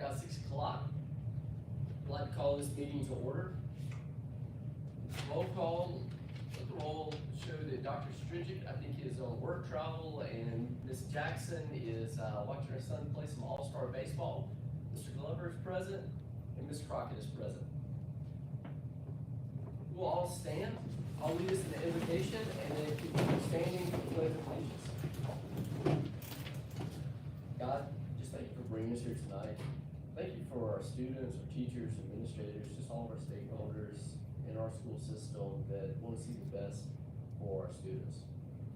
Now 6 o'clock. I'd like to call this meeting to order. Roll call. Let the roll show that Dr. Stridget, I think, is on work travel, and Miss Jackson is watching her son play some all-star baseball. Mr. Glover is present, and Miss Crockett is present. We'll all stand. I'll lead us in the invocation, and then continue standing for the pledge of allegiance. God, just thank you for bringing us here tonight. Thank you for our students, our teachers, administrators, just all of our stakeholders in our school system that want to see the best for our students.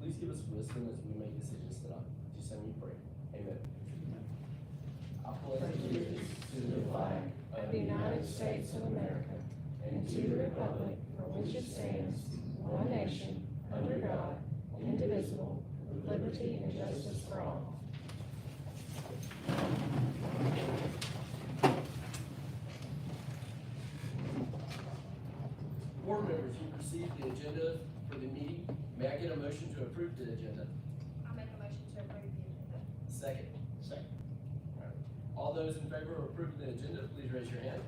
Please give us wisdom as we make decisions tonight. Just send me pray. Amen. I pledge allegiance to the flag of the United States of America and to the republic for which it stands, one nation, under God, indivisible, with liberty and justice for all. Board members, you've received the agenda for the meeting. May I get a motion to approve the agenda? I'll make a motion to approve the agenda. Second. Second. All right. All those in favor of approving the agenda, please raise your hand.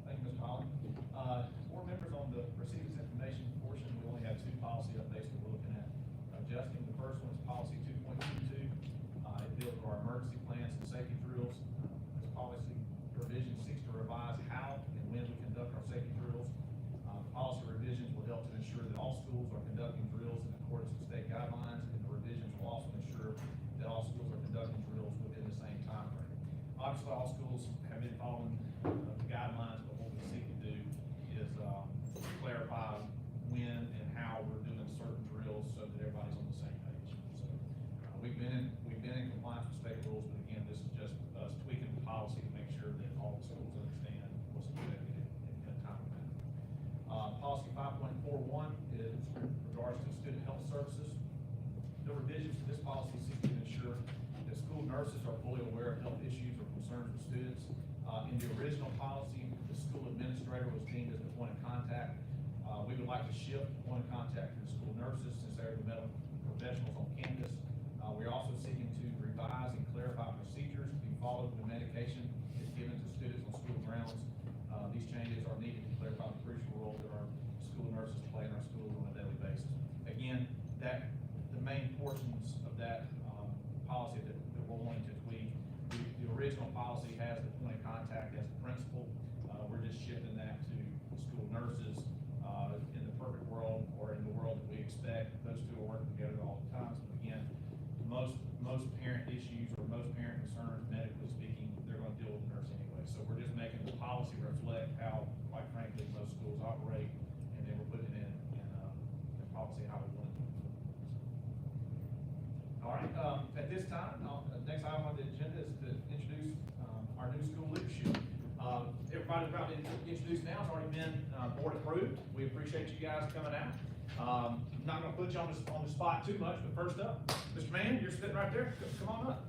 Thank you, Mr. Holland. Board members, on the receivers information portion, we only have two policy updates that we're looking at adjusting. The first one is policy 2.22. It deals with our emergency plans and safety drills. This policy revision seeks to revise how and when we conduct our safety drills. The policy revisions will help to ensure that all schools are conducting drills in accordance with state guidelines, and the revisions will also ensure that all schools are conducting drills within the same time frame. Obviously, all schools have been following the guidelines, but what we seek to do is clarify when and how we're doing certain drills so that everybody's on the same page. So we've been in compliance with state rules, but again, this is just us tweaking the policy to make sure that all the schools understand what's expected in a timely manner. Policy 5.41 is regards to student health services. The revisions to this policy seek to ensure that school nurses are fully aware of health issues or concerns with students. In the original policy, the school administrator was deemed as the point of contact. We would like to shift the point of contact to the school nurses since they're the medical professionals on campus. We're also seeking to revise and clarify procedures to be followed when medication is given to students on school grounds. These changes are needed to clarify the crucial role that our school nurses play in our schools on a daily basis. Again, the main portions of that policy that we're wanting to tweak, the original policy has the point of contact as the principal. We're just shifting that to the school nurses. In the perfect world, or in the world that we expect, those two are working together all the time. So again, most parent issues or most parent concerns, medically speaking, they're going to deal with the nurse anyway. So we're just making the policy reflect how, quite frankly, most schools operate, and then we're putting it in policy how we want to do it. All right. At this time, the next item on the agenda is to introduce our new school leadership. Everybody's about to introduce now has already been board approved. We appreciate you guys coming out. I'm not going to put you on the spot too much, but first up, Mr. Mann, you're sitting right there. Come on up.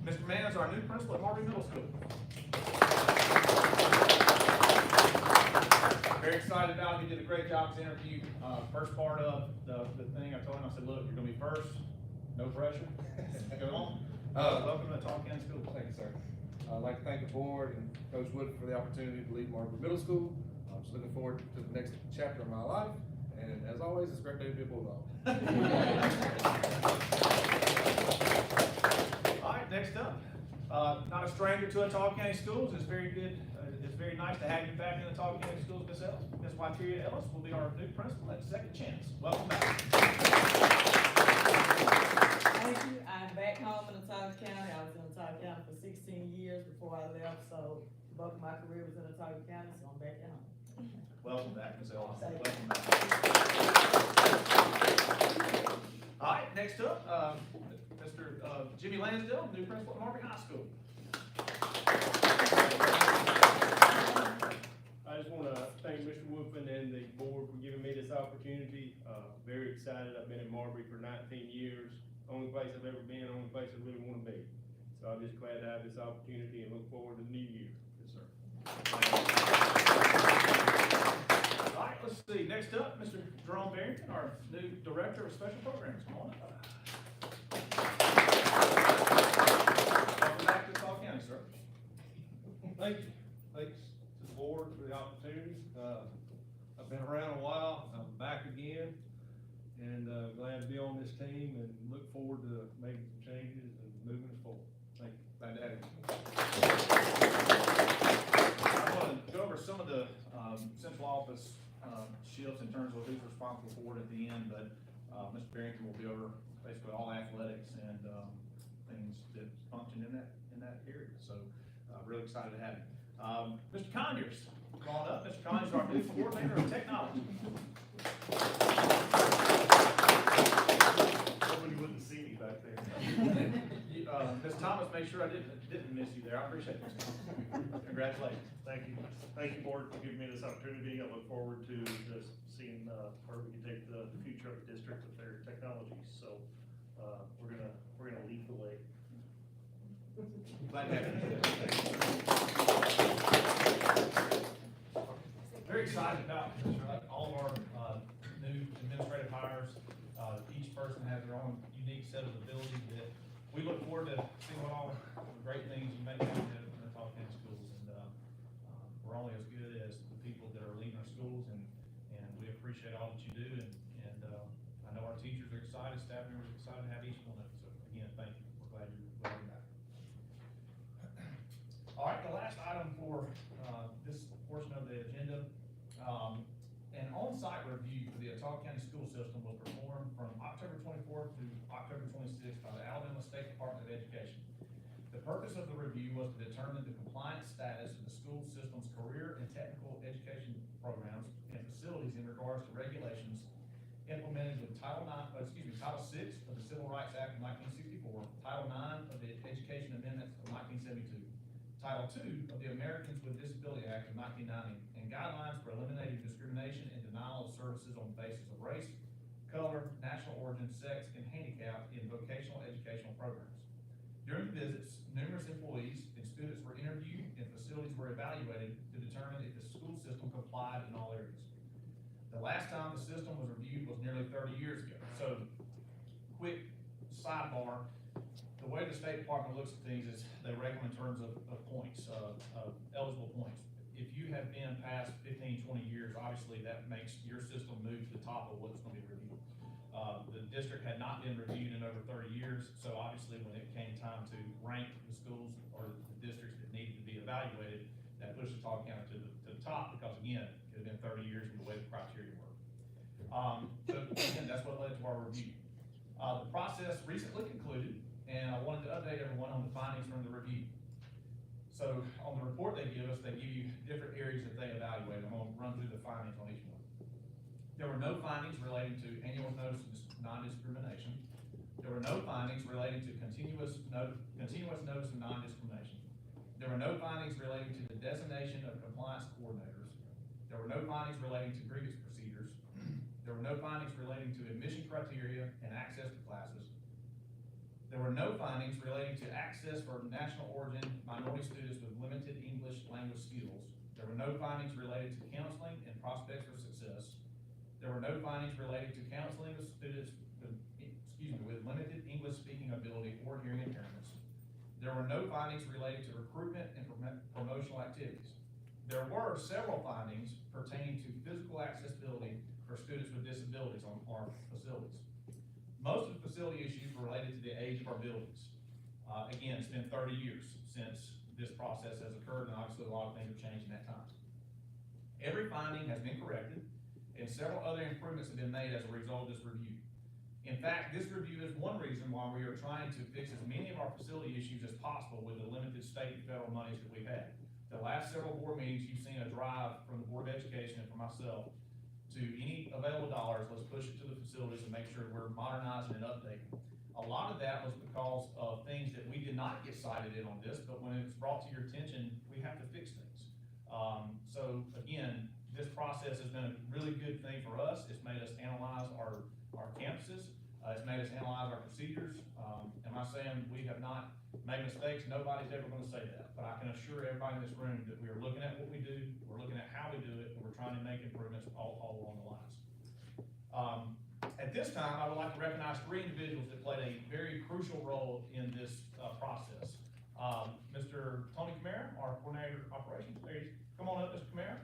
Mr. Mann is our new principal at Marbury Middle School. Very excited about him. He did a great job as interview. First part of the thing, I told him, I said, look, you're going to be first. No pressure. Go on. Welcome to Talk County School. Thank you, sir. I'd like to thank the board and Coach Wood for the opportunity to lead Marbury Middle School. I'm just looking forward to the next chapter of my life. And as always, it's a great day to be a Bulldog. All right, next up. Not a stranger to Talk County Schools. It's very good. It's very nice to have you back in the Talk County Schools, Miss Ellis. Miss Wyteria Ellis will be our new principal at Second Chance. Welcome back. Thank you. I'm back home in Otago County. I was in Otago County for 16 years before I left, so both of my career was in Otago County, so I'm back at home. Welcome back, Ms. Ellis. Thank you. Welcome back. All right, next up, Mr. Jimmy Lansdale, new principal at Marbury High School. I just want to thank Mr. Woodfin and the board for giving me this opportunity. Very excited. I've been in Marbury for 19 years. Only place I've ever been, only place I really want to be. So I'm just glad to have this opportunity and look forward to the new year. Yes, sir. All right, let's see. Next up, Mr. Jerome Barrington, our new director of special programs. Come on up. making some changes and moving us forward. Thank you. Glad to have you. I want to go over some of the, central office, shifts in terms of who's responsible for it at the end, but, Mr. Barrington will be over basically all athletics and, things that function in that area, so, really excited to have you. Mr. Conyers, come on up, Mr. Conyers, our new coordinator of technology. Hoping you wouldn't see me back there. Ms. Thomas, make sure I didn't miss you there, I appreciate it, Ms. Thomas. Congratulations. Thank you. Thank you, board, for giving me this opportunity. I look forward to just seeing, where we can take the future of the district with their technologies. So, we're gonna lead the way. Glad to have you. Very excited about all of our new administrative hires. Each person has their own unique set of abilities that we look forward to seeing what all the great things you make happen in the Talk County schools. And we're only as good as the people that are leading our schools, and we appreciate all that you do. And I know our teachers are excited, staff members are excited to have each one of them. So again, thank you. We're glad you're back. All right, the last item for this portion of the agenda, an on-site review for the Ottawa County school system was performed from October 24th to October 26th by the Alabama State Department of Education. The purpose of the review was to determine the compliance status of the school system's career and technical education programs and facilities in regards to regulations implemented with Title VI of the Civil Rights Act of 1964, Title IX of the Education Amendments of 1972, Title II of the Americans with Disability Act of 1990, and guidelines for eliminating discrimination and denial of services on the basis of race, color, national origin, sex, and handicap in vocational educational programs. During the visits, numerous employees and students were interviewed and facilities were evaluated to determine if the school system complied in all areas. The last time the system was reviewed was nearly 30 years ago. So, quick sidebar, the way the State Department looks at things is they rate them in terms of points, of eligible points. If you have been past 15, 20 years, obviously that makes your system move to the top of what's going to be reviewed. The district had not been reviewed in over 30 years, so obviously when it came time to rank the schools or the districts that needed to be evaluated, that pushed the Ottawa County to the top, because again, it had been 30 years in the way the criteria were. So again, that's what led to our review. The process recently concluded, and I wanted to update everyone on the findings from the review. So on the report they give us, they give you different areas that they evaluate. I'm gonna run through the findings on each one. There were no findings relating to annual notice of non-discrimination. There were no findings relating to continuous notice of non-discrimination. There were no findings relating to the designation of compliance coordinators. There were no findings relating to grievance procedures. There were no findings relating to admission criteria and access to classes. There were no findings relating to access for national origin minority students with limited English language skills. There were no findings related to counseling and prospects for success. There were no findings related to counseling of students with limited English speaking ability or hearing impairments. There were no findings related to recruitment and promotional activities. There were several findings pertaining to physical accessibility for students with disabilities on our facilities. Most of the facility issues were related to the age of our buildings. Again, it's been 30 years since this process has occurred, and obviously a lot of things have changed in that time. Every finding has been corrected, and several other improvements have been made as a result of this review. In fact, this review is one reason why we are trying to fix as many of our facility issues as possible with the limited state and federal monies that we've had. The last several board meetings, you've seen a drive from the Board of Education and from myself to any available dollars, let's push it to the facilities and make sure we're modernizing and updating. A lot of that was because of things that we did not get cited in on this, but when it's brought to your attention, we have to fix things. So again, this process has been a really good thing for us. It's made us analyze our campuses. It's made us analyze our procedures. Am I saying we have not made mistakes? Nobody's ever going to say that. But I can assure everybody in this room that we are looking at what we do, we're looking at how we do it, and we're trying to make improvements all along the lines. At this time, I would like to recognize 3 individuals that played a very crucial role in this process. Mr. Tony Camara, our coordinator of operations. Come on up, Mr. Camara.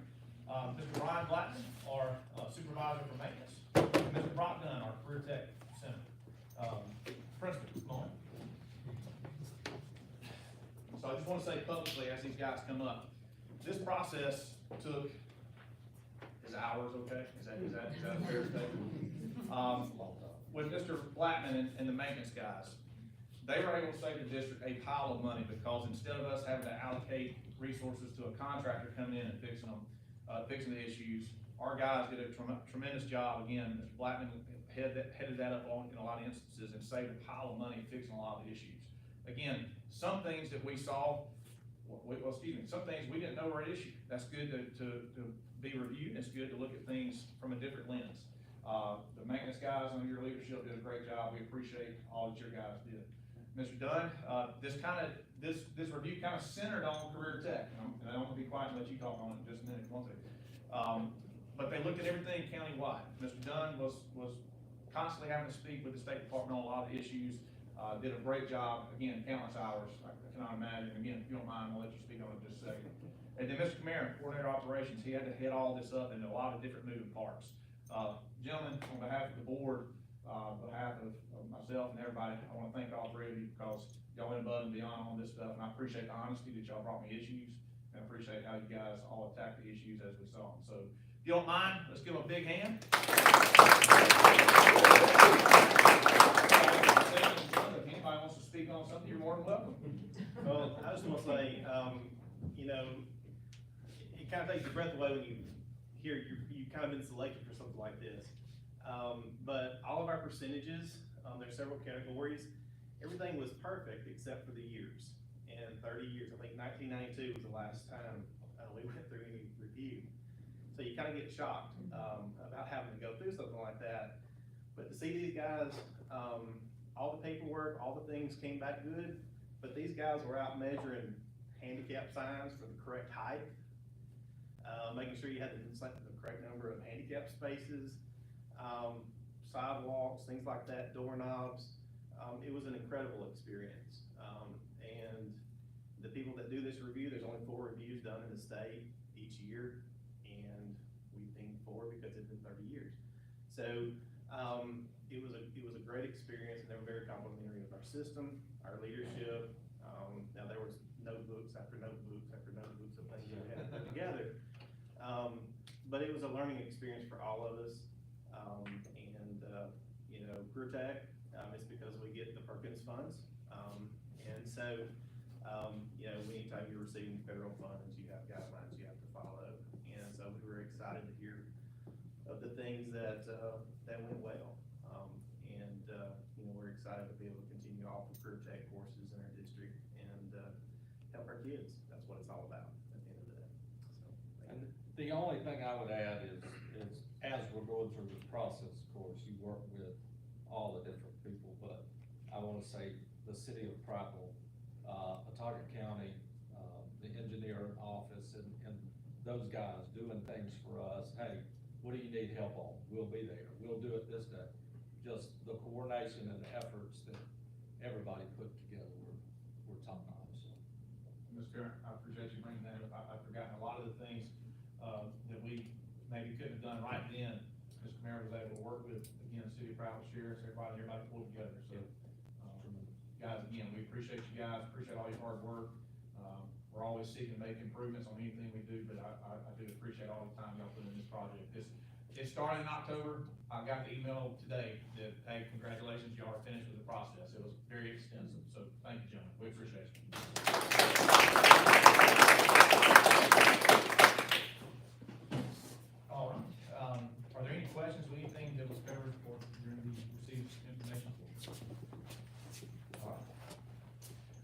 Mr. Ryan Blackman, our supervisor for maintenance. And Mr. Brock Dunn, our career tech center. Principal, come on. I just wanna say publicly, as these guys come up, this process took, is hours okay? Is that a fair statement? With Mr. Blackman and the maintenance guys, they were able to save the district a pile of money, because instead of us having to allocate resources to a contractor coming in and fixing them, fixing the issues, our guys did a tremendous job. Again, Mr. Blackman headed that up in a lot of instances and saved a pile of money fixing a lot of the issues. Again, some things that we saw, some things we didn't know were an issue. That's good to be reviewed. It's good to look at things from a different lens. The maintenance guys under your leadership did a great job. We appreciate all that your guys did. Mr. Dunn, this review kind of centered on career tech, and I don't want to be quiet and let you talk on it in just a minute if you want to. But they looked at everything countywide. Mr. Dunn was constantly having to speak with the State Department on a lot of issues. Did a great job. Again, countless hours. I cannot imagine. Again, if you don't mind, I'll let you speak on it in just a second. And then Mr. Cameron, coordinator operations, he had to head all this up into a lot of different moving parts. Gentlemen, on behalf of the board, on behalf of myself and everybody, I want to thank all three of you, because y'all went above and beyond on this stuff, and I appreciate the honesty that y'all brought me issues, and I appreciate how you guys all attacked the issues as we saw them. So, if you don't mind, let's give them a big hand. If anybody wants to speak on something, you're more than welcome. Well, I just want to say, you know, it kind of takes your breath away when you hear you've kind of been selected for something like this. But all of our percentages, there's several categories. Everything was perfect except for the years. And 30 years, I think 1992 was the last time we went through any review. So you kind of get shocked about having to go through something like that. But to see these guys, all the paperwork, all the things came back good, but these guys were out measuring handicap signs for the correct height, making sure you had the correct number of handicap spaces, sidewalks, things like that, doorknobs. It was an incredible experience. And the people that do this review, there's only 4 reviews done in the state each year, and we've been 4 because it's been 30 years. So it was a great experience, and they were very complimentary of our system, our leadership. Now there was notebooks after notebooks after notebooks of things that we had to put together. But it was a learning experience for all of us. You know, Career Tech, it's because we get the Perkins funds. And so, you know, anytime you're receiving federal funds, you have guidelines you have to follow. And so we were excited to hear of the things that went well. You know, we're excited to be able to continue to offer Career Tech courses in our district and help our kids. That's what it's all about at the end of the day. So, and the only thing I would add is as we're going through this process, of course, you work with all the different people, but I want to say the city of Prattville, Pawtucket County, the engineering office, and those guys doing things for us. Hey, what do you need help on? We'll be there. We'll do it this day. Just the coordination and the efforts that everybody put together were top notch. So. Mr. Chairman, I appreciate you bringing that up. I've forgotten a lot of the things that we maybe couldn't have done right then. Mr. Mayor was able to work with, again, the city of Prattville sheriffs, everybody pulled together. So, guys, again, we appreciate you guys, appreciate all your hard work. We're always seeking to make improvements on anything we do, but I do appreciate all the time y'all put in this project. It started in October. I got the email today that, hey, congratulations, y'all are finished with the process. It was very extensive, so thank you, gentlemen. We appreciate you. All right. Are there any questions or anything that was covered or during the received information? All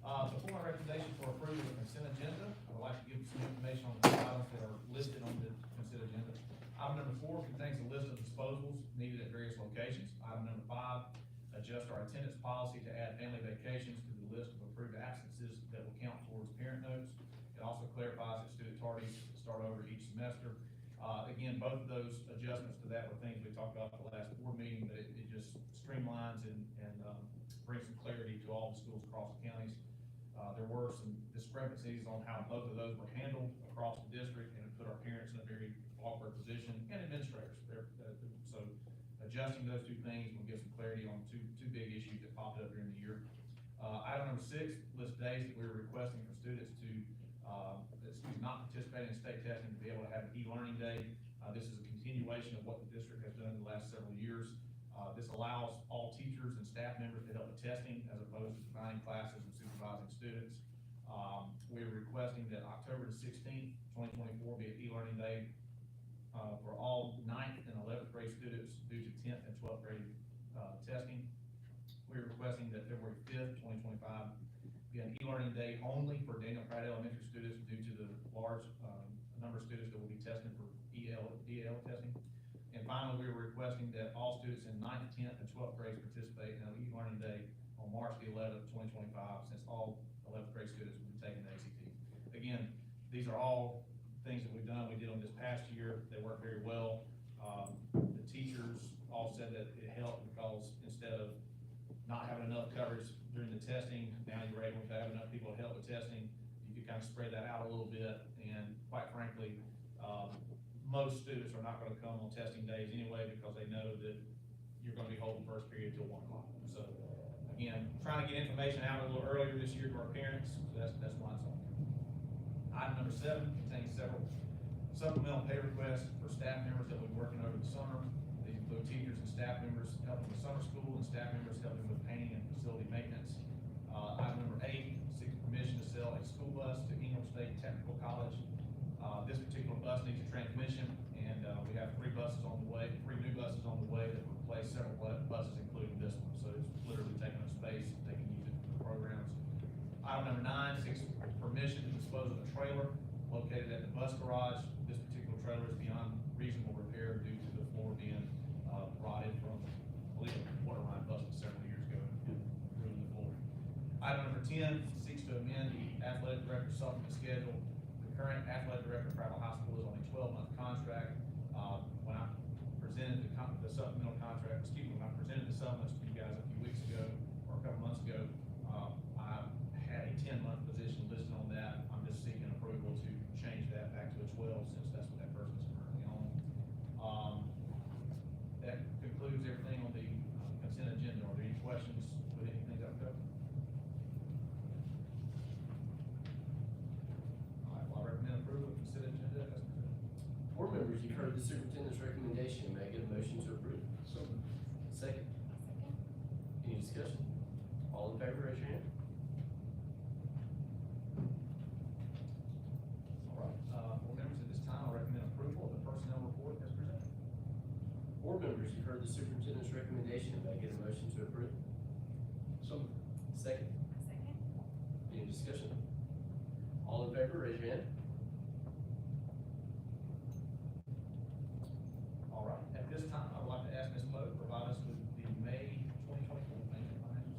right. Before my recommendation for approval of the consent agenda, I would like to give some information on the items that are listed on the consent agenda. Item number 4 contains a list of disposals needed at various locations. Item number 5, adjust our attendance policy to add family vacations to the list of approved absences that will count towards parent notes. It also clarifies that student tardies start over each semester. Again, both of those adjustments to that were things we talked about at the last board meeting, but it just streamlines and brings some clarity to all the schools across the counties. There were some discrepancies on how both of those were handled across the district, and it put our parents in a very awkward position, and administrators. So adjusting those 2 things will give some clarity on two big issues that popped up during the year. Item number 6 6 lists days that we were requesting for students to, not participate in state testing to be able to have an e-learning day. This is a continuation of what the district has done in the last several years. This allows all teachers and staff members to help with testing as opposed to designing classes and supervising students. We're requesting that October the 16th, 2024 be an e-learning day for all 9th and 11th grade students due to 10th and 12th grade testing. We're requesting that February 5th, 2025 be an e-learning day only for Daniel Pratt Elementary students due to the large number of students that will be testing for DL testing. And finally, we were requesting that all students in 9th, 10th, and 12th grades participate in an e-learning day on March the 11th, 2025, since all 11th grade students will be taking the ACT. Again, these are all things that we've done. We did them this past year. They work very well. The teachers all said that it helped because instead of not having enough coverage during the testing, now you're able to have enough people to help with testing. You can kind of spread that out a little bit, and quite frankly, most students are not gonna come on testing days anyway because they know that you're gonna be holding first period till 1 o'clock. So, again, trying to get information out a little earlier this year to our parents, so that's why it's on there. Item number 7 contains several supplemental pay requests for staff members that will be working over the summer. These include teachers and staff members helping with summer school and staff members helping with painting and facility maintenance. Item number 8 seeks permission to sell a school bus to Ingram State Technical College. This particular bus needs a transmission, and we have 3 buses on the way, 3 new buses on the way that will replace several buses, including this one. So it's literally taking up space, they can use it for programs. Item number 9 seeks permission to dispose of a trailer located at the bus garage. This particular trailer is beyond reasonable repair due to the floor being rotted from, I believe, a water line busted several years ago and ruined the floor. Item number 10 seeks to amend the athletic director supplement schedule. The current athletic director of Prattville High School is on a 12-month contract. When I presented the supplemental contract, when I presented the supplements to you guys a few weeks ago, or a couple months ago, I had a 10-month position listed on that. I'm just seeking approval to change that back to a 12, since that's what that person is currently on. That concludes everything on the consent agenda. Are there any questions with anything that I've covered? All right, well, I recommend approval of consent agenda as presented. Board members, you've heard the superintendent's recommendation. May I get a motion to approve? So, Second. Any discussion? All in favor, raise your hand. All right, board members, at this time, I recommend approval of the personnel report as presented. Board members, you've heard the superintendent's recommendation. May I get a motion to approve? so, Second. Second. Any discussion? All in favor, raise your hand. All right, at this time, I would like to ask Ms. Lowe to provide us with the May 2024 financial statement.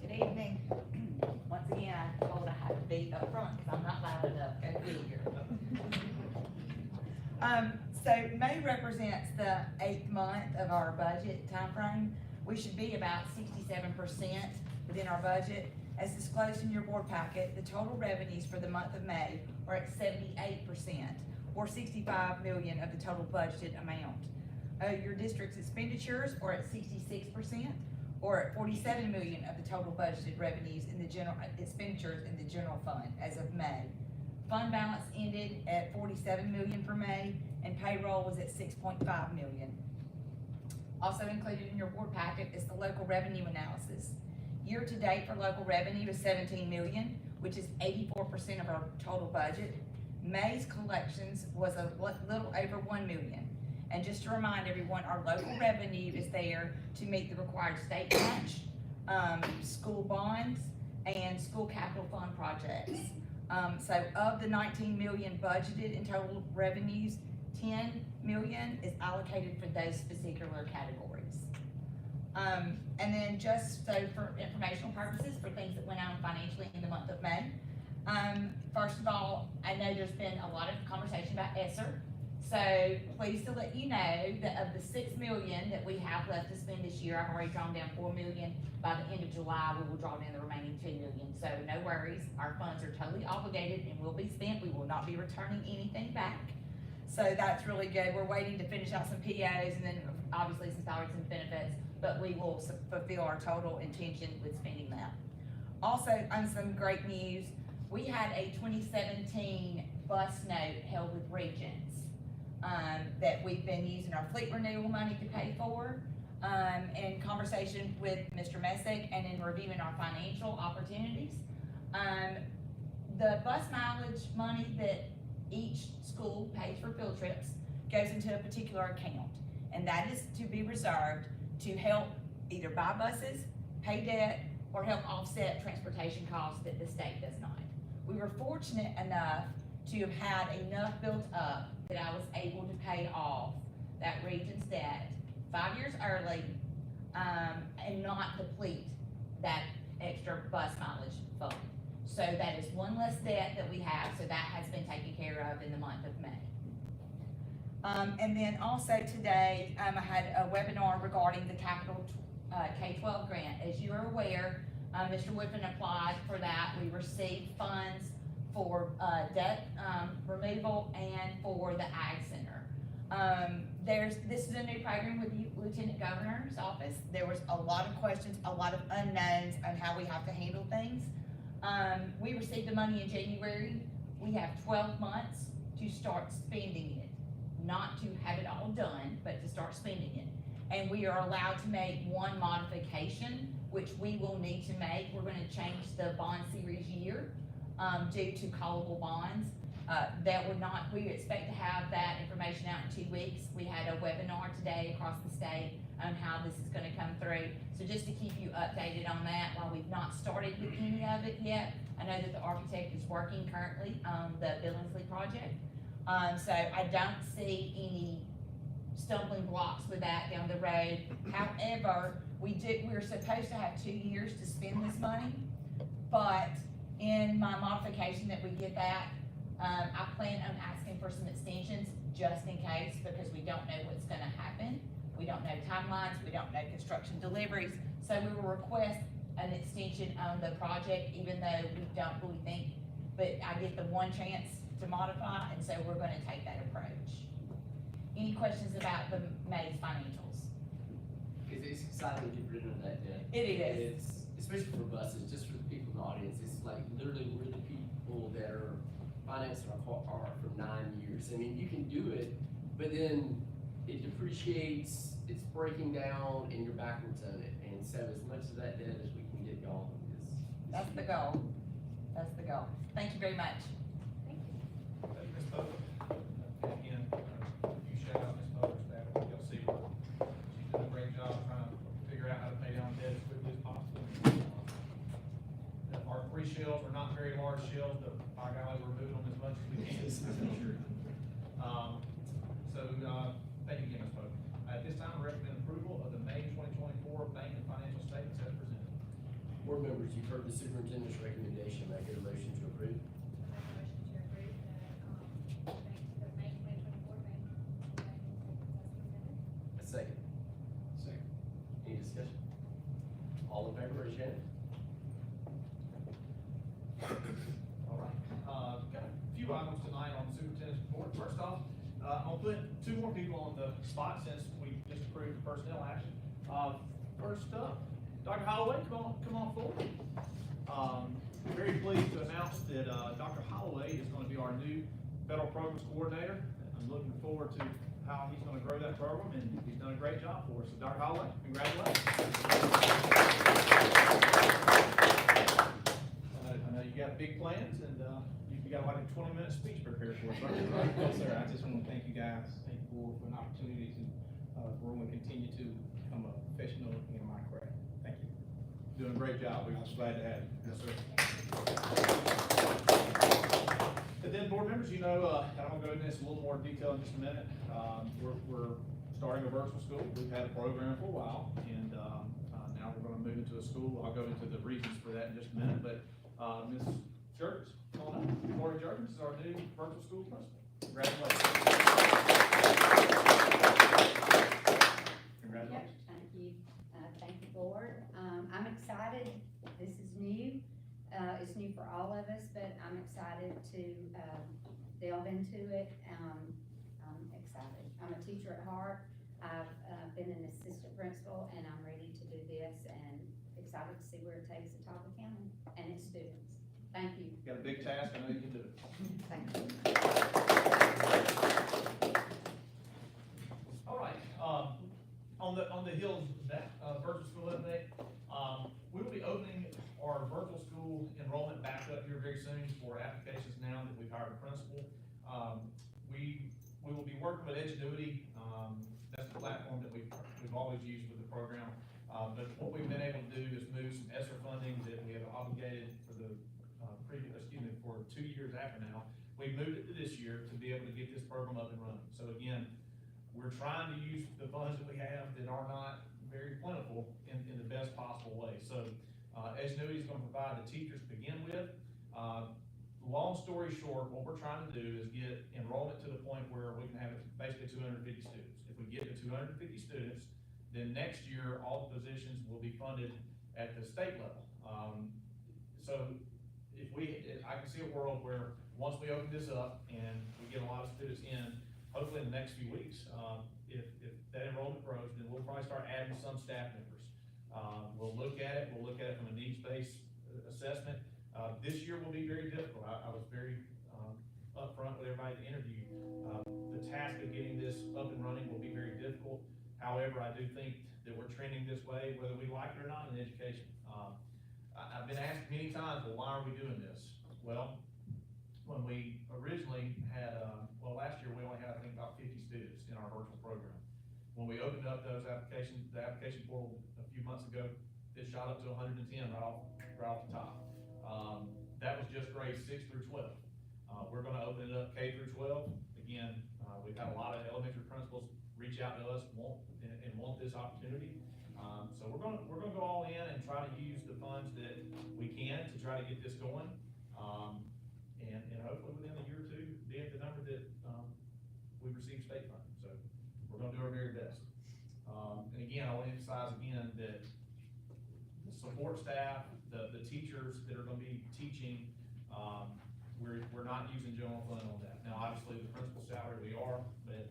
Good evening. Once again, I told I have to be up front because I'm not loud enough to be here. So May represents the 8th month of our budget timeframe. We should be about 67% within our budget. As disclosed in your board packet, the total revenues for the month of May are at 78%, or $65 million of the total budgeted amount. Your district's expenditures are at 66%, or at $47 million of the total budgeted revenues in the general expenditures in the general fund as of May. Fund balance ended at $47 million for May, and payroll was at $6.5 million. Also included in your board packet is the local revenue analysis. Year to date for local revenue is $17 million, which is 84% of our total budget. May's collections was a little over $1 million. And just to remind everyone, our local revenue is there to meet the required state match, school bonds, and school capital fund projects. So of the 19 million budgeted in total revenues, 10 million is allocated for those particular categories. And then just so for informational purposes, for things that went on financially in the month of May. First of all, I know there's been a lot of conversation about ESSER. So pleased to let you know that of the 6 million that we have left to spend this year, I've already drawn down 4 million. By the end of July, we will draw down the remaining 2 million. So no worries, our funds are totally obligated and will be spent. We will not be returning anything back. So that's really good. We're waiting to finish out some POs and then obviously some salaries and benefits, but we will fulfill our total intention with spending that. Also, on some great news, we had a 2017 bus note held with Regents, that we've been using our fleet renewal money to pay for. In conversation with Mr. Messick and in reviewing our financial opportunities. The bus mileage money that each school pays for field trips goes into a particular account, and that is to be reserved to help either buy buses, pay debt, or help offset transportation costs that the state does not. We were fortunate enough to have had enough built up that I was able to pay off that Regions debt 5 years early, and not deplete that extra bus mileage fund. So that is one less debt that we have, so that has been taken care of in the month of May. And then also today, I had a webinar regarding the Capital K-12 grant. As you are aware, Mr. Woodfin applied for that. We received funds for debt removal and for the Ag Center. This is a new program with the Lieutenant Governor's office. There was a lot of questions, a lot of unknowns on how we have to handle things. We received the money in January. We have 12 months to start spending it. Not to have it all done, but to start spending it. And we are allowed to make one modification, which we will need to make. We're gonna change the bond series year, due to callable bonds. We expect to have that information out in 2 weeks. We had a webinar today across the state on how this is gonna come through. So just to keep you updated on that, while we've not started with any of it yet, I know that the architect is working currently on the Billingsley project. So I don't see any stumbling blocks with that down the road. However, we're supposed to have 2 years to spend this money, but in my modification that we get back, I plan on asking for some extensions just in case, because we don't know what's gonna happen. We don't know timelines, we don't know construction deliveries, so we will request an extension on the project, even though we don't really think, but I get the one chance to modify, and so we're gonna take that approach. Any questions about the May's financials? It's exciting to get rid of that debt. It is. It's, especially for buses, just for the people in the audience, it's like literally we're the people that are financing our car for 9 years. I mean, you can do it, but then it depreciates, it's breaking down, and you're backwards on it. And so as much of that debt as we can get gone is. That's the goal. That's the goal. Thank you very much. Thank you, Ms. Bowler. And again, you shout out Ms. Bowler's staff at PLC. She's doing a great job trying to figure out how to pay down debt as quickly as possible. Our 3 shelves are not very large shelves, but by golly, we're moving them as much as we can. Thank you again, Ms. Bowler. At this time, I recommend approval of the May 2024 bank and financial statements as presented. Board members, you've heard the superintendent's recommendation. May I get a motion to approve? Make a motion to approve the May 2024 bank statements as presented. A second. Second. Any discussion? All in favor, raise your hand. All right, got a few items tonight on the superintendent's report. First off, I'll put 2 more people on the spot since we just approved the personnel action. First up, Dr. Holloway, come on forward. Very pleased to announce that, Dr. Holloway is gonna be our new federal programs coordinator. I'm looking forward to how he's gonna grow that program, and he's done a great job for us. So Dr. Holloway, congratulations. I know you got big plans, and, you got like a 20-minute speech prepared for us, right? No, sir, I just want to thank you guys, thank the board for an opportunity to grow and continue to become a professional in my craft. Thank you. Doing a great job. We're just glad to have you. Yes, sir. And then, board members, you know, and I'm gonna go into this in a little more detail in just a minute. We're starting a virtual school. We've had a program for a while, and now we're gonna move into a school. I'll go into the reasons for that in just a minute, but Ms. Jerkins, come on up. Lori Jerkins is our new virtual school principal. Congratulations. Congratulations. Yep, thank you. Thank you, board. I'm excited. This is new. It's new for all of us, but I'm excited to delve into it. teacher at heart. I've, been an assistant principal, and I'm ready to do this, and excited to see where it takes Watauga County and its students. Thank you. Got a big task, I know you can do it. Thank you. All right, on the heels of that, virtual school update, we will be opening our virtual school enrollment back up here very soon for applications now that we've hired a principal. We will be working with Edgenuity, that's the platform that we've always used with the program. But what we've been able to do is move some ESSER funding that we have obligated for the, for 2 years after now. We moved it to this year to be able to get this program up and running. So again, we're trying to use the funds that we have that are not very plentiful in the best possible way. So, Edgenuity is gonna provide the teachers to begin with. Long story short, what we're trying to do is get enrollment to the point where we can have basically 250 students. If we get to 250 students, then next year, all the positions will be funded at the state level. So I can see a world where once we open this up and we get a lot of students in, hopefully in the next few weeks, if that enrollment grows, then we'll probably start adding some staff members. We'll look at it from a needs-based assessment. This year will be very difficult. I was very upfront with everybody in the interview. The task of getting this up and running will be very difficult. However, I do think that we're trending this way, whether we like it or not, in education. I've been asked many times, well, why are we doing this? Well, when we originally had, last year we only had, I think, about 50 students in our virtual program. When we opened up those applications, the application portal a few months ago, it shot up to 110 right off the top. That was just grades 6 through 12. We're gonna open it up K through 12. Again, we've had a lot of elementary principals reach out to us and want this opportunity. So we're gonna go all in and try to use the funds that we can to try to get this going. And hopefully within a year or two, be at the number that, we've received state funding. So we're gonna do our very best. And again, I wanna emphasize again that the support staff, the teachers that are gonna be teaching, we're not using general fund on that. Now, obviously, the principal salary we are,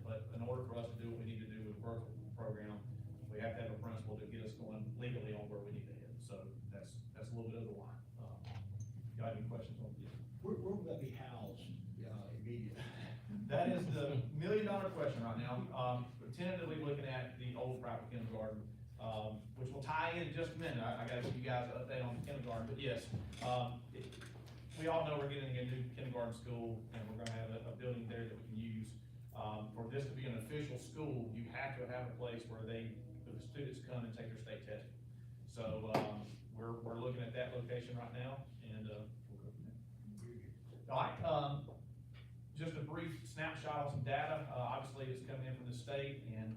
but in order for us to do what we need to do with the virtual program, we have to have a principal to get us going legally on where we need to head. So that's a little bit of the line. Got any questions on this? Where will that be housed, immediately? That is the $1 million question right now. We're tentatively looking at the old private kindergarten, which will tie in just a minute. I gotta give you guys an update on the kindergarten, but yes, we all know we're getting a new kindergarten school, and we're gonna have a building there that we can use. For this to be an official school, you have to have a place where the students come and take their state testing. So, we're looking at that location right now, and, we'll go from there. All right, just a brief snapshot on some data. Obviously, it's coming in from the state, and,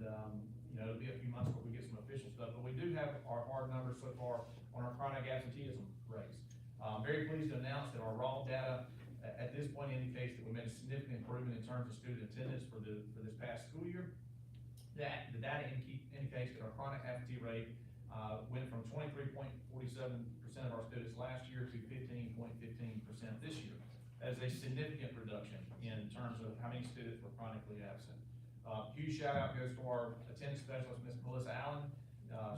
it'll be a few months before we get some official stuff, but we do have our hard numbers so far on our chronic absenteeism rates. I'm very pleased to announce that our raw data at this point indicates that we made a significant improvement in terms of student attendance for this past school year. That the data indicates that our chronic absentee rate went from 23.47% of our students last year to 15.15% this year. That is a significant reduction in terms of how many students were chronically absent. Huge shout out goes to our attendance specialist, Ms. Melissa Allen.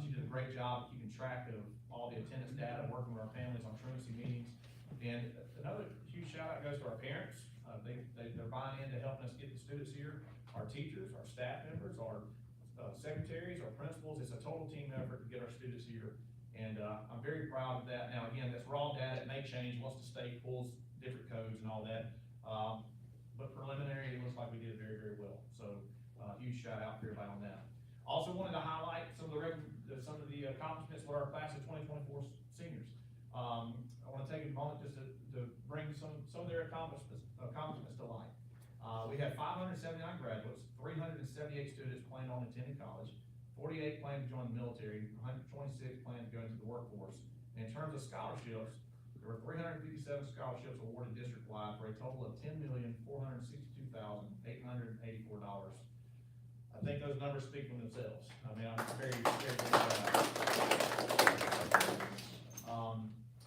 She did a great job keeping track of all the attendance data, working with our families on truancy meetings. And another huge shout out goes to our parents. They're buying into helping us get the students here. Our teachers, our staff members, our secretaries, our principals. It's a total team effort to get our students here. And I'm very proud of that. Now, again, that's raw data. It may change once the state pulls different codes and all that. But preliminary, it looks like we did very, very well. So huge shout out to everybody on that. Also wanted to highlight some of the accomplishments with our class of 2024 seniors. I want to take a moment just to bring some of their accomplishments to light. We had 579 graduates, 378 students planning on attending college, 48 planning to join the military, 126 planning to go into the workforce. And in terms of scholarships, there were 357 scholarships awarded district-wide for a total of $10,462,884. I think those numbers speak for themselves. I mean, I'm very, very proud.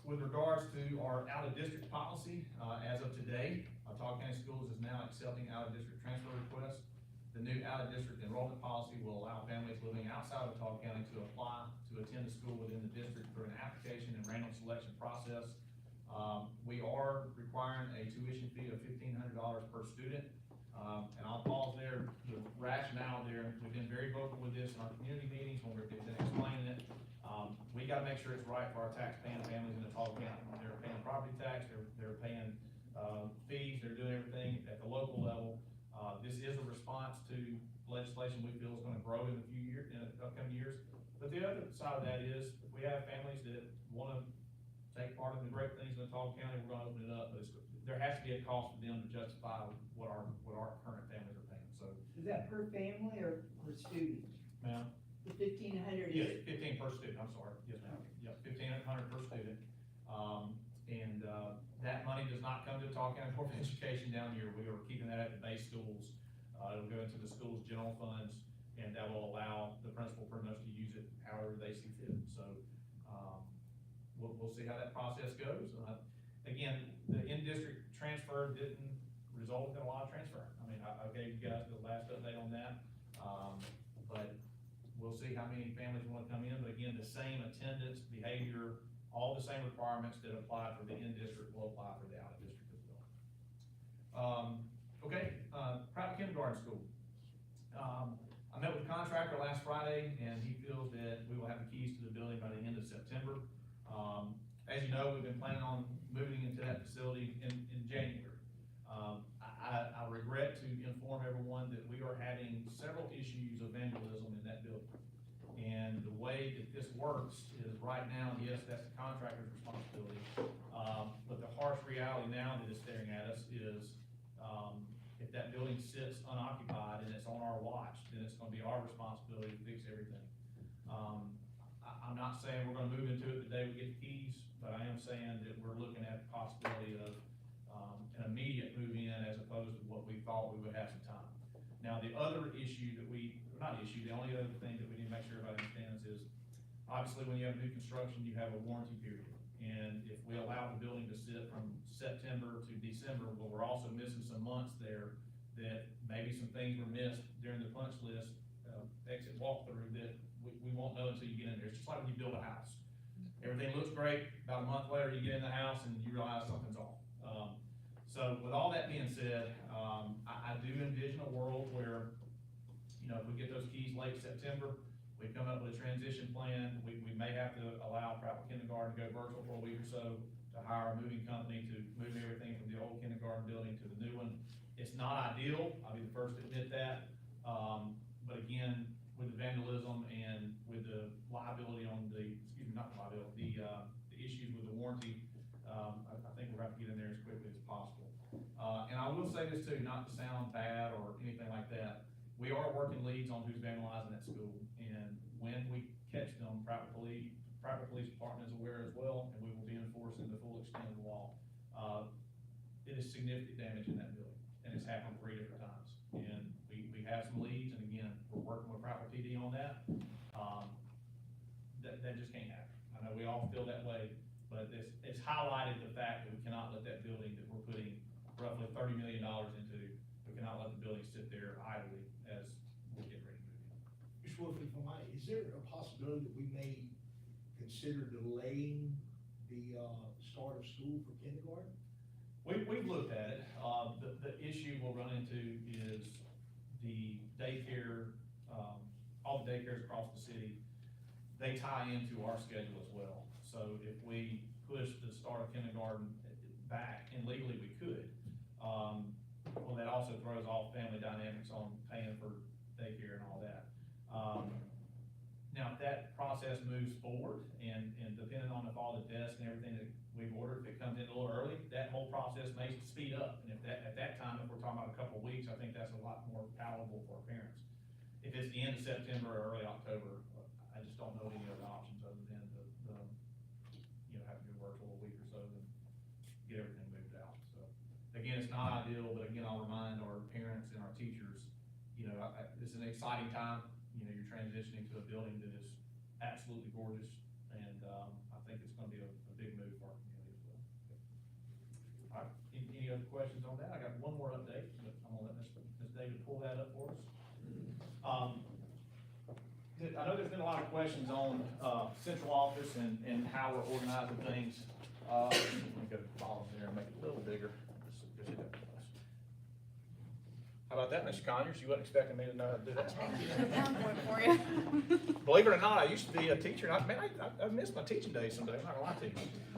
With regards to our out-of-district policy, as of today, Watauga County Schools is now accepting out-of-district transfer requests. The new out-of-district enrollment policy will allow families living outside of Ottawa County to apply to attend a school within the district through an application and random selection process. We are requiring a tuition fee of $1,500 per student. And I'll pause there, the rationale there, we've been very vocal with this in our community meetings when we've been explaining it. We gotta make sure it's right for our tax-paying families in Ottawa County. They're paying property tax, they're paying, fees, they're doing everything at the local level. This is a response to legislation we feel is gonna grow in the upcoming years. But the other side of that is, if we have families that wanna take part in the great things in Ottawa County, we're gonna open it up, but there has to be a cost for them to justify what our current families are paying, so. Is that per family or per student? Ma'am? The 1,500 Yes, is? 15 per student, I'm sorry, yes, ma'am, yeah, 1,500 per student. That money does not come to Ottawa County Board of Education down here, we are keeping that at the base schools. It'll go into the school's general funds, and that will allow the principal pretty much to use it however they see fit, so, we'll see how that process goes. Again, the in-district transfer didn't result in a lot of transfer. I mean, I gave you guys the last update on that, but we'll see how many families want to come in, but again, the same attendance, behavior, all the same requirements that apply for the in-district will apply for the out-of-district as well. Private kindergarten school. I met with the contractor last Friday, and he feels that we will have the keys to the building by the end of September. As you know, we've been planning on moving into that facility in January. I regret to inform everyone that we are having several issues of vandalism in that building. And the way that this works is right now, yes, that's the contractor's responsibility. But the harsh reality now that is staring at us is, if that building sits unoccupied and it's on our watch, then it's gonna be our responsibility to fix everything. I'm not saying we're gonna move into it the day we get the keys, but I am saying that we're looking at the possibility of, an immediate move in as opposed to what we thought we would have some time. Now, the other issue that the only other thing that we need to make sure everybody understands is, obviously, when you have new construction, you have a warranty period. And if we allow the building to sit from September to December, well, we're also missing some months there that maybe some things were missed during the punch list, exit walkthrough that we won't know until you get in there. It's just like when you build a house. Everything looks great, about a month later, you get in the house and you realize something's off. So with all that being said, I do envision a world where, you know, if we get those keys late September, we come up with a transition plan, we may have to allow Prattville Kindergarten to go virtual for a week or so, to hire a moving company to move everything from the old kindergarten building to the new one. It's not ideal, I'll be the first to admit that, but again, with the vandalism and with the liability on the, not the liability, the issues with the warranty, I think we're going to get in there as quickly as possible. And I will say this too, not to sound bad or anything like that, we are working leads on who's vandalizing that school, and when we catch them, private police department is aware as well, and we will be enforcing the full extent of the law. It is significant damage in that building, and it's happened 3 different times, and we have some leads, and again, we're working with Prattville PD on that. That just can't happen. I know we all feel that way, but it's highlighted the fact that we cannot let that building that we're putting roughly $30 million into, we cannot let the building sit there idly as we get ready to move in. Mr. Wolfie, is there a possibility that we may consider delaying the, start of school for kindergarten? We've looked at it. The issue we'll run into is the daycare, all the daycares across the city, they tie into our schedule as well. So if we push the start of kindergarten back, and legally we could, well, that also throws off family dynamics on paying for daycare and all that. Now, if that process moves forward, and depending on if all the desks and everything that we've ordered, if it comes in a little early, that whole process may speed up. And at that time, if we're talking about a couple of weeks, I think that's a lot more palatable for our parents. If it's the end of September or early October, I just don't know any other options other than have to go virtual a week or so and get everything moved out. So again, it's not ideal, but again, I'll remind our parents and our teachers, it's an exciting time. You're transitioning to a building that is absolutely gorgeous, and I think it's going to be a big move for our community as well. All right, any other questions on that? I got one more update, but I'm gonna let Ms. David pull that up for us. know there's been a lot of questions on, central office and how we're organizing things. Let me go to the bottom here and make it a little bigger. How about that, Mr. Conyers? You wasn't expecting me to know how to do that. For you. Believe it or not, I used to be a teacher, and I miss my teaching days someday, I'm not gonna lie to you.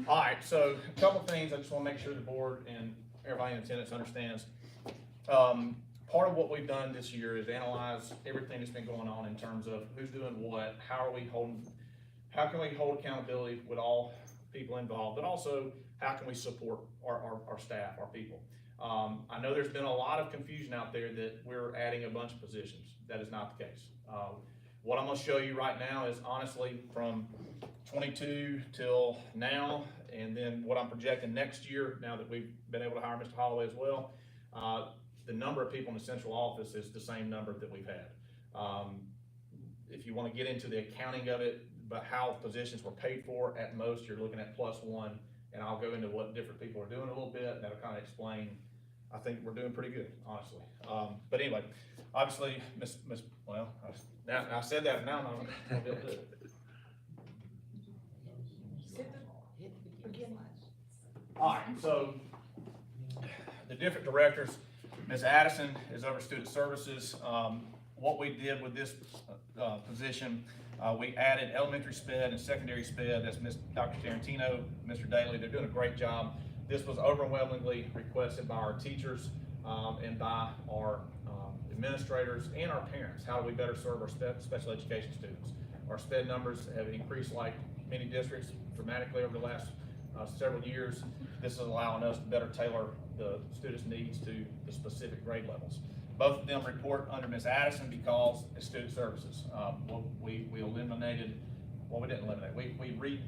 All right, so a couple things I just wanna make sure the board and everybody in attendance understands. Part of what we've done this year is analyze everything that's been going on in terms of who's doing what, how can we hold accountability with all people involved, but also how can we support our staff, our people. I know there's been a lot of confusion out there that we're adding a bunch of positions. That is not the case. What I'm gonna show you right now is honestly from 22 till now, and then what I'm projecting next year, now that we've been able to hire Mr. Holloway as well. The number of people in the central office is the same number that we've had. If you wanna get into the accounting of it, but how positions were paid for, at most, you're looking at +1, and I'll go into what different people are doing a little bit, and that'll kind of explain. I think we're doing pretty good, honestly. But anyway, obviously, now I said that, now I'm not gonna be able to do it. All right, so the different directors, Ms. Addison is over student services. What we did with this position, we added elementary sped and secondary sped. That's Dr. Tarantino, Mr. Daly. They're doing a great job. This was overwhelmingly requested by our teachers and by our administrators and our parents. How do we better serve our special education students? Our sped numbers have increased like many districts dramatically over the last several years. This is allowing us to better tailor the students' needs to the specific grade levels. Both of them report under Ms. Addison because it's student services. We eliminated, well, we didn't eliminate, we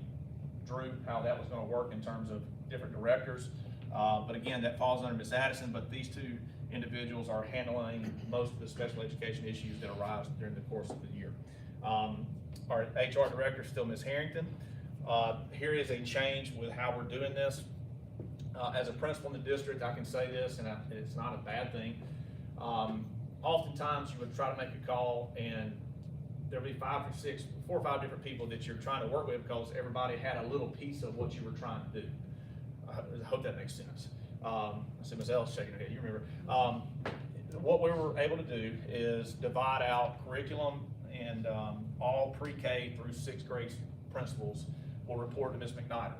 redrew how that was gonna work in terms of different directors. But again, that falls under Ms. Addison, but these two individuals are handling most of the special education issues that arise during the course of the year. Our HR director is still Ms. Harrington. Here is a change with how we're doing this. As a principal in the district, I can say this, and it's not a bad thing. Oftentimes you would try to make a call and there'll be 4 or 5 different people that you're trying to work with because everybody had a little piece of what you were trying to do. I hope that makes sense. I see Ms. Ellis shaking her head, you remember. What we were able to do is divide out curriculum, and all pre-K through 6th grade principals will report to Ms. McNider.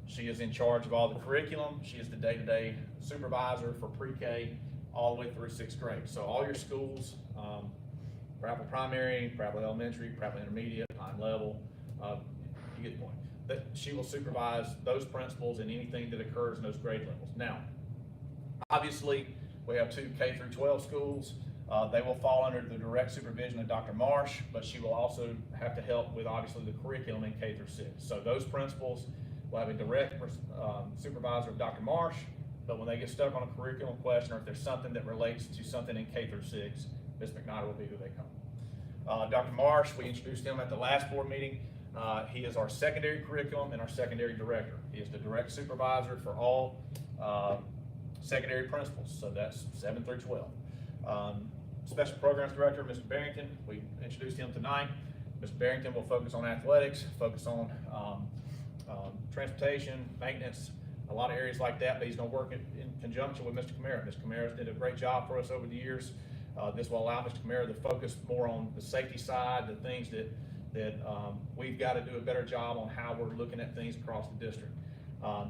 She is in charge of all the curriculum. She is the day-to-day supervisor for pre-K all the way through 6th grade. So all your schools, Prattville Primary, Prattville Elementary, Prattville Intermediate, Pine Level, you get the point. That she will supervise those principals and anything that occurs in those grade levels. Now, obviously, we have 2 K through 12 schools. They will fall under the direct supervision of Dr. Marsh, but she will also have to help with obviously the curriculum in K through 6. So those principals will have a direct supervisor of Dr. Marsh, but when they get stuck on a curriculum question or if there's something that relates to something in K through 6, Ms. McNider will be who they come. Dr. Marsh, we introduced him at the last board meeting. He is our secondary curriculum and our secondary director. He is the direct supervisor for all secondary principals, so that's 7 through 12. Special programs director, Mr. Barrington, we introduced him tonight. Mr. Barrington will focus on athletics, focus on transportation, maintenance, a lot of areas like that, but he's gonna work in conjunction with Mr. Camara. Mr. Camara's did a great job for us over the years. This will allow Mr. Camara to focus more on the safety side, the things that we've got to do a better job on how we're looking at things across the district.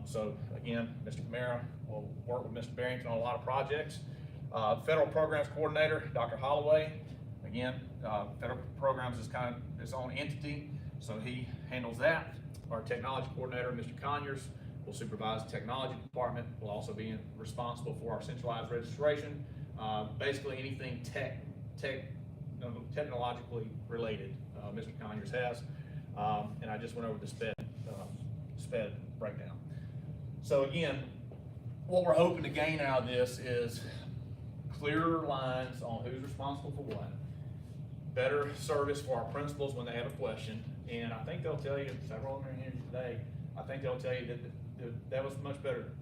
So again, Mr. Camara will work with Mr. Barrington on a lot of projects. Federal Programs Coordinator, Dr. Holloway, again, Federal Programs is kind of its own entity, so he handles that. Our Technology Coordinator, Mr. Conyers, will supervise the technology department, will also be responsible for our centralized registration. Basically anything technologically related, Mr. Conyers has. And I just went over the SPED breakdown. So again, what we're hoping to gain out of this is clearer lines on who's responsible for what, better service for our principals when they have a question, and I think they'll tell you, several of them are here today, I think they'll tell you that was much better.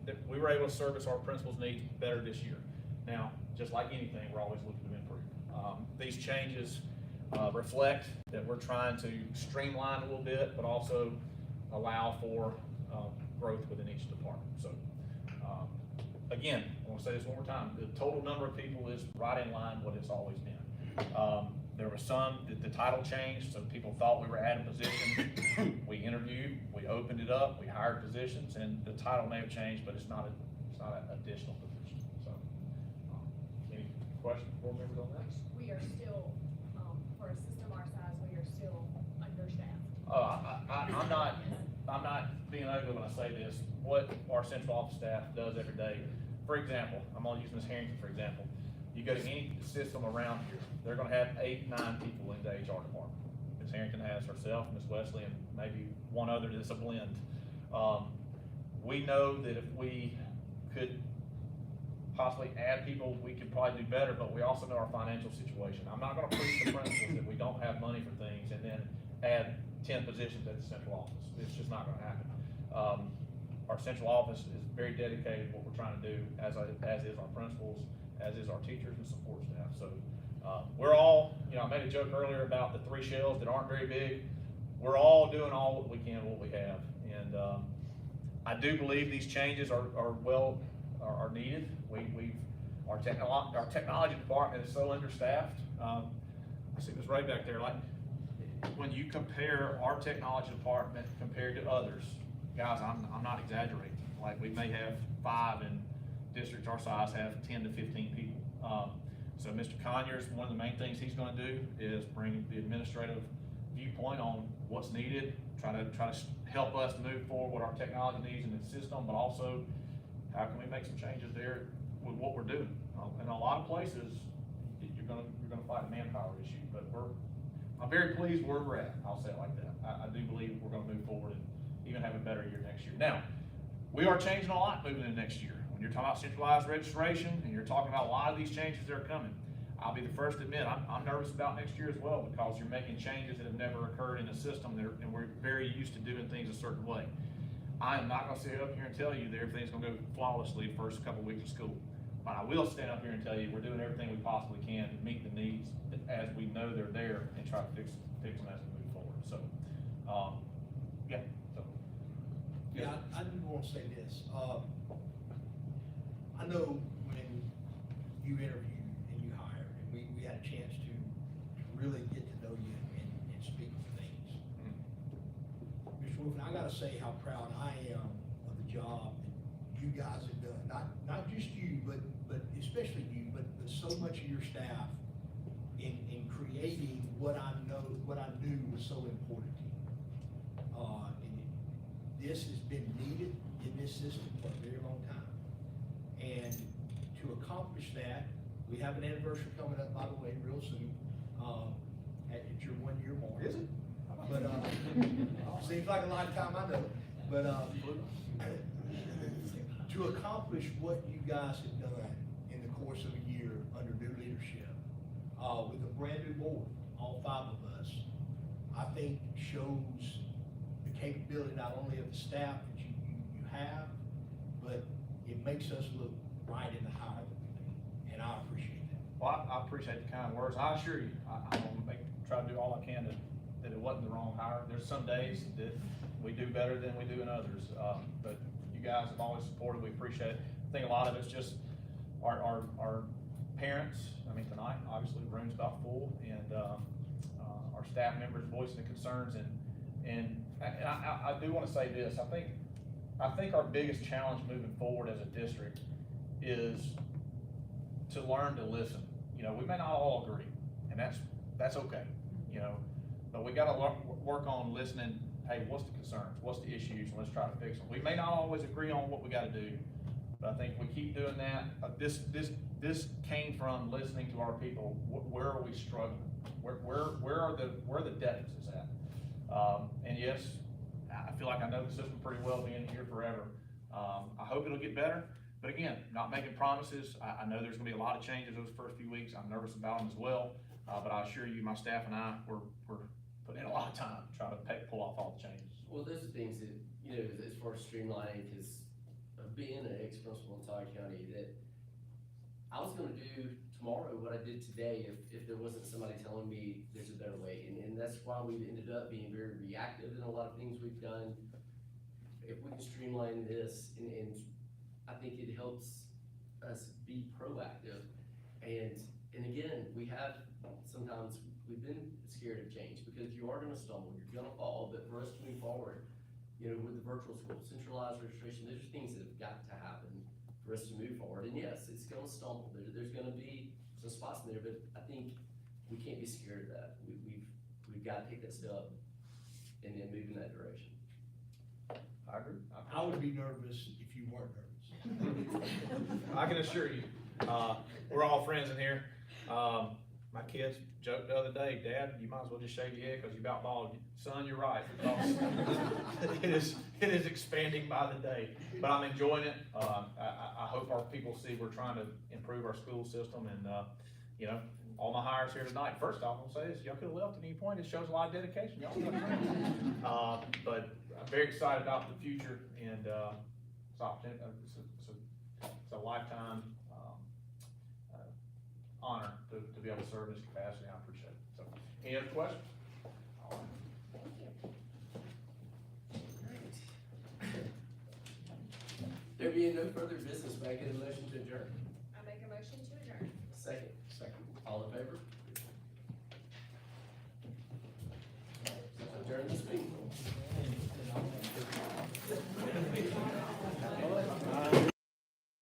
That we were able to service our principals' needs better this year. Now, just like anything, we're always looking to improve. These changes reflect that we're trying to streamline a little bit, but also allow for, growth within each department. So, again, I want to say this one more time, the total number of people is right in line what it's always been. There was some, the title changed, so people thought we were adding positions. We interviewed, we opened it up, we hired positions, and the title may have changed, but it's not an additional position. So, any questions, board members on that? We are still, for a system our size, we are still understaffed. I'm not being ugly when I say this. What our central office staff does every day, for example, I'm gonna use Ms. Harrington for example. You go to any system around here, they're gonna have 8, 9 people in the HR department. Ms. Harrington has herself, Ms. Wesley, and maybe one other that's a blend. We know that if we could possibly add people, we could probably do better, but we also know our financial situation. I'm not gonna preach the principle that we don't have money for things and then add 10 positions at the central office. It's just not gonna happen. Our central office is very dedicated to what we're trying to do, as is our principals, as is our teachers and support staff. So, we're all, I made a joke earlier about the 3 shells that aren't very big. We're all doing all what we can, what we have. And, I do believe these changes are needed. Our technology department is so understaffed. I see Ms. Ray back there, like, when you compare our technology department compared to others, guys, I'm not exaggerating. Like, we may have 5 and districts our size have 10 to 15 people. So Mr. Conyers, one of the main things he's gonna do is bring the administrative viewpoint on what's needed, try to help us move forward what our technology needs in the system, but also how can we make some changes there with what we're doing. In a lot of places, you're gonna fight a manpower issue, but I'm very pleased where we're at. I'll say it like that. I do believe we're gonna move forward and even have a better year next year. Now, we are changing a lot moving into next year. When you're talking about centralized registration and you're talking about a lot of these changes that are coming, I'll be the first to admit, I'm nervous about next year as well, because you're making changes that have never occurred in the system there, and we're very used to doing things a certain way. I am not gonna sit up here and tell you that everything's gonna go flawlessly the first couple of weeks of school. But I will stand up here and tell you, we're doing everything we possibly can to meet the needs as we know they're there and try to fix them as we move forward. So, yeah, so. Yeah, I do want to say this. I know when you interview and you hire, and we had a chance to really get to know you and speak of things. Mr. Wolfen, I gotta say how proud I am of the job that you guys have done. Not just you, but especially you, but so much of your staff in creating what I knew was so important to you. And this has been needed in this system for a very long time. And to accomplish that, we have an anniversary coming up, by the way, real soon. It's your 1-year mark. Is it? But, seems like a lifetime, I know. But, to accomplish what you guys have done in the course of a year under new leadership, with a brand new board, all 5 of us, I think shows the capability not only of the staff that you have, but it makes us look right in the hire that we do, and I appreciate that. Well, I appreciate the kind words. I assure you, I'm gonna try to do all I can that it wasn't the wrong hire. There's some days that we do better than we do in others, but you guys have always supported, we appreciate it. I think a lot of it's just our parents. I mean, tonight, obviously, the room's about full, and our staff members voicing the concerns, and I do wanna say this, I think our biggest challenge moving forward as a district is to learn to listen. We may not all agree, and that's okay, but we gotta work on listening. Hey, what's the concerns? What's the issues? And let's try to fix them. We may not always agree on what we gotta do, but I think if we keep doing that, this came from listening to our people. Where are we struggling? Where are the deficits at? And yes, I feel like I know the system pretty well, being here forever. I hope it'll get better, but again, not making promises. I know there's gonna be a lot of changes those first few weeks. I'm nervous about them as well, but I assure you, my staff and I, we're putting in a lot of time trying to pull off all the changes. Well, those are things that, as far as streamlining, because being an ex-principal in Todd County, that I was gonna do tomorrow what I did today if there wasn't somebody telling me there's a better way. And that's why we've ended up being very reactive in a lot of things we've done. If we can streamline this, and I think it helps us be proactive. And again, sometimes we've been scared of change, because you are gonna stumble, you're gonna fall, but for us to move forward, you know, with the virtual school, centralized registration, there's things that have got to happen for us to move forward. And yes, it's gonna stumble, there's gonna be some spots in there, but I think we can't be scared of that. We've gotta take that step and then move in that direction. I agree. I would be nervous if you weren't nervous. I can assure you, we're all friends in here. My kids joked the other day, Dad, you might as well just shave your head because you about bald. Son, you're right, because it is expanding by the day, but I'm enjoying it. I hope our people see we're trying to improve our school system, and, you know, all my hires here tonight, first off, I'm gonna say this, y'all could've left at any point, it shows a lot of dedication, y'all. But I'm very excited about the future, and, it's a lifetime, honor to be able to serve in this capacity. I appreciate it. So, any other questions? There being no further business, may I get a motion to adjourn? I make a motion to adjourn. Second. All in favor? Adjourn this meeting.